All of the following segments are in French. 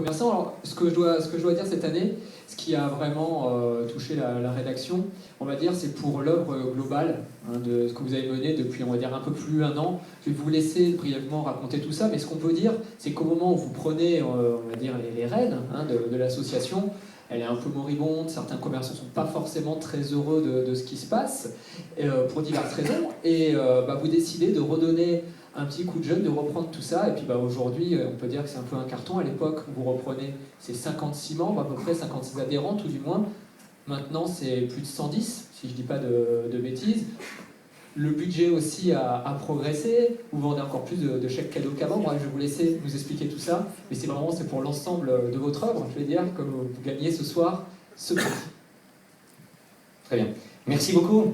commerçants. Alors, ce que je dois dire cette année, ce qui a vraiment touché la rédaction, on va dire, c'est pour l'œuvre globale de ce que vous avez mené depuis, on va dire, un peu plus d'un an. Je vais vous laisser brièvement raconter tout ça, mais ce qu'on peut dire, c'est qu'au moment où vous prenez, on va dire, les rênes de l'association, elle est un peu moribonde, certains commerçants ne sont pas forcément très heureux de ce qui se passe, pour diverses raisons, et vous décidez de redonner un petit coup de jeune, de reprendre tout ça, et puis aujourd'hui, on peut dire que c'est un peu un carton. À l'époque, vous reprenez, c'est 56 membres, à peu près 56 adhérents, tout du moins. Maintenant, c'est plus de 110, si je ne dis pas de bêtises. Le budget aussi a progressé, vous vendez encore plus de chèques cadeaux qu'avant. Moi, je vais vous laisser nous expliquer tout ça, mais c'est pour l'ensemble de votre œuvre, je vais dire, que vous gagnez ce soir ce prix. Très bien. Merci beaucoup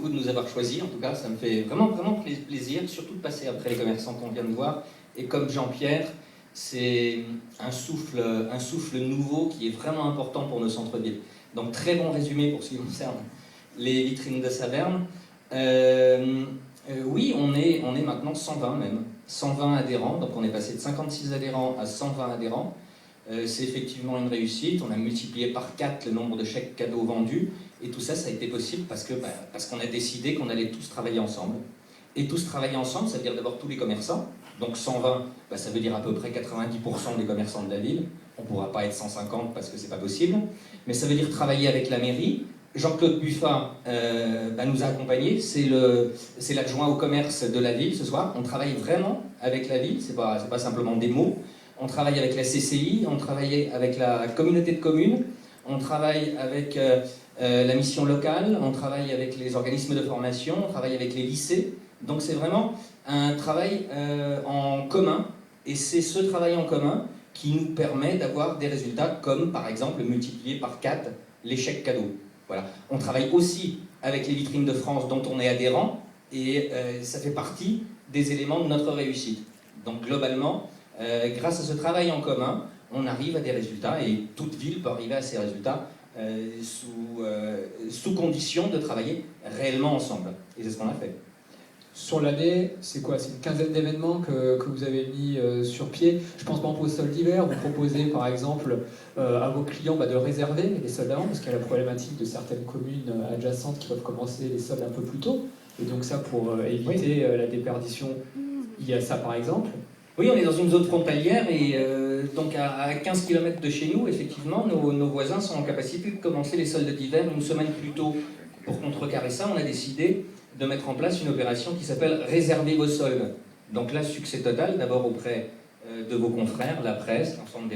de nous avoir choisis. En tout cas, ça me fait vraiment plaisir, surtout de passer après les commerçants qu'on vient de voir. Et comme Jean-Pierre, c'est un souffle nouveau qui est vraiment important pour nos centres-villes. Donc, très bon résumé pour ce qui concerne les vitrines de Saverne. Oui, on est maintenant 120 même, 120 adhérents, donc on est passé de 56 adhérents à 120 adhérents. C'est effectivement une réussite, on a multiplié par 4 le nombre de chèques cadeaux vendus, et tout ça, ça a été possible parce qu'on a décidé qu'on allait tous travailler ensemble. Et tous travailler ensemble, ça veut dire d'abord tous les commerçants, donc 120, ça veut dire à peu près 90% des commerçants de la ville. On ne pourra pas être 150 parce que c'est pas possible, mais ça veut dire travailler avec la mairie. Jean-Claude Buffat nous a accompagnés, c'est l'adjoint au commerce de la ville ce soir. On travaille vraiment avec la ville, c'est pas simplement des mots. On travaille avec la CCI, on travaille avec la communauté de communes, on travaille avec la mission locale, on travaille avec les organismes de formation, on travaille avec les lycées. Donc c'est vraiment un travail en commun, et c'est ce travail en commun qui nous permet d'avoir des résultats comme par exemple multiplier par 4 les chèques cadeaux. Voilà. On travaille aussi avec les vitrines de France dont on est adhérent, et ça fait partie des éléments de notre réussite. Donc globalement, grâce à ce travail en commun, on arrive à des résultats, et toute ville peut arriver à ces résultats sous condition de travailler réellement ensemble. Et c'est ce qu'on a fait. Sur l'année, c'est quoi? C'est une quinzaine d'événements que vous avez mis sur pied. Je pense par exemple aux soldes d'hiver. Vous proposez par exemple à vos clients de réserver les soldes avant, parce qu'il y a la problématique de certaines communes adjacentes qui peuvent commencer les soldes un peu plus tôt. Et donc ça, pour éviter la déperdition, il y a ça par exemple. Oui, on est dans une zone frontalière, et donc à 15 km de chez nous, effectivement, nos voisins sont en capacité de commencer les soldes d'hiver une semaine plus tôt. Pour contrecarrer ça, on a décidé de mettre en place une opération qui s'appelle « Réservez vos soldes ». Donc là, succès total, d'abord auprès de vos confrères, la presse, l'ensemble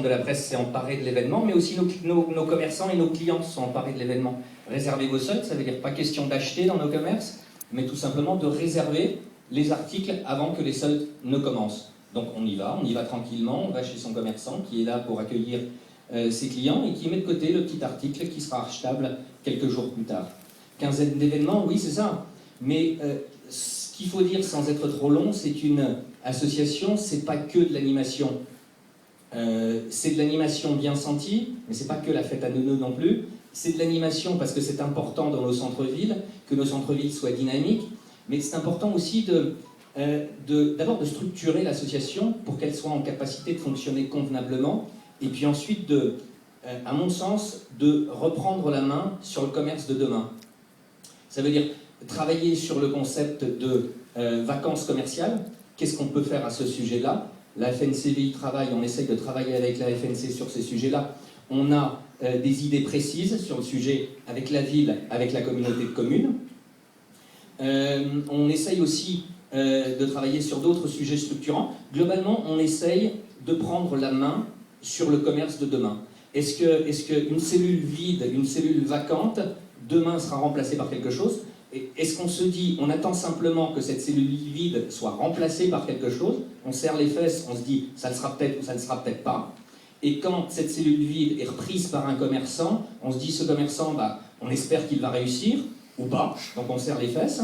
de la presse s'est emparé de l'événement, mais aussi nos commerçants et nos clients se sont emparés de l'événement. Réservez vos soldes, ça veut dire pas question d'acheter dans nos commerces, mais tout simplement de réserver les articles avant que les soldes ne commencent. Donc on y va tranquillement, on va chez son commerçant qui est là pour accueillir ses clients et qui met de côté le petit article qui sera achetable quelques jours plus tard. Quinzaine d'événements, oui c'est ça, mais ce qu'il faut dire sans être trop long, c'est qu'une association, c'est pas que de l'animation. C'est de l'animation bien sentie, mais c'est pas que la fête à neuneux non plus. C'est de l'animation parce que c'est important dans nos centres-villes, que nos centres-villes soient dynamiques, mais c'est important aussi d'abord de structurer l'association pour qu'elle soit en capacité de fonctionner convenablement, et puis ensuite, à mon sens, de reprendre la main sur le commerce de demain. Ça veut dire travailler sur le concept de vacances commerciales. Qu'est-ce qu'on peut faire à ce sujet-là? La FNCVI travaille, on essaye de travailler avec la FNC sur ces sujets-là. On a des idées précises sur le sujet avec la ville, avec la communauté de communes. On essaye aussi de travailler sur d'autres sujets structurants. Globalement, on essaye de prendre la main sur le commerce de demain. Est-ce qu'une cellule vide, une cellule vacante, demain sera remplacée par quelque chose? Est-ce qu'on se dit, on attend simplement que cette cellule vide soit remplacée par quelque chose? On serre les fesses, on se dit, ça le sera peut-être ou ça ne sera peut-être pas. Et quand cette cellule vide est reprise par un commerçant, on se dit, ce commerçant, on espère qu'il va réussir, ou pas, donc on serre les fesses.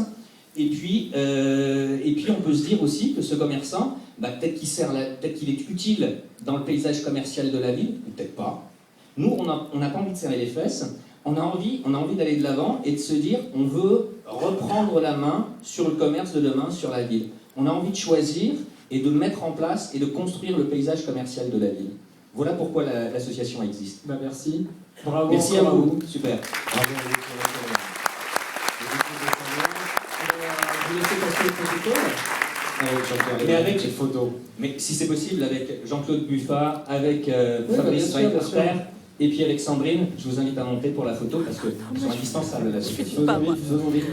Et puis on peut se dire aussi que ce commerçant, peut-être qu'il est utile dans le paysage commercial de la ville, ou peut-être pas. Nous, on n'a pas envie de serrer les fesses, on a envie d'aller de l'avant et de se dire, on veut reprendre la main sur le commerce de demain, sur la ville. On a envie de choisir et de mettre en place et de construire le paysage commercial de la ville. Voilà pourquoi l'association existe. Bah, merci. Bravo. Merci à vous. Super. Bravo à vous pour je vais laisser passer le protocole. Mais avec cette photo. Mais si c'est possible, avec Jean-Claude Buffat, avec Oui, Fabrice bien sûr, bien Weiperter, sûr. et puis Alexandrine, je vous invite à monter pour la photo parce qu'ils sont indispensables là-dessus. Faisons vite.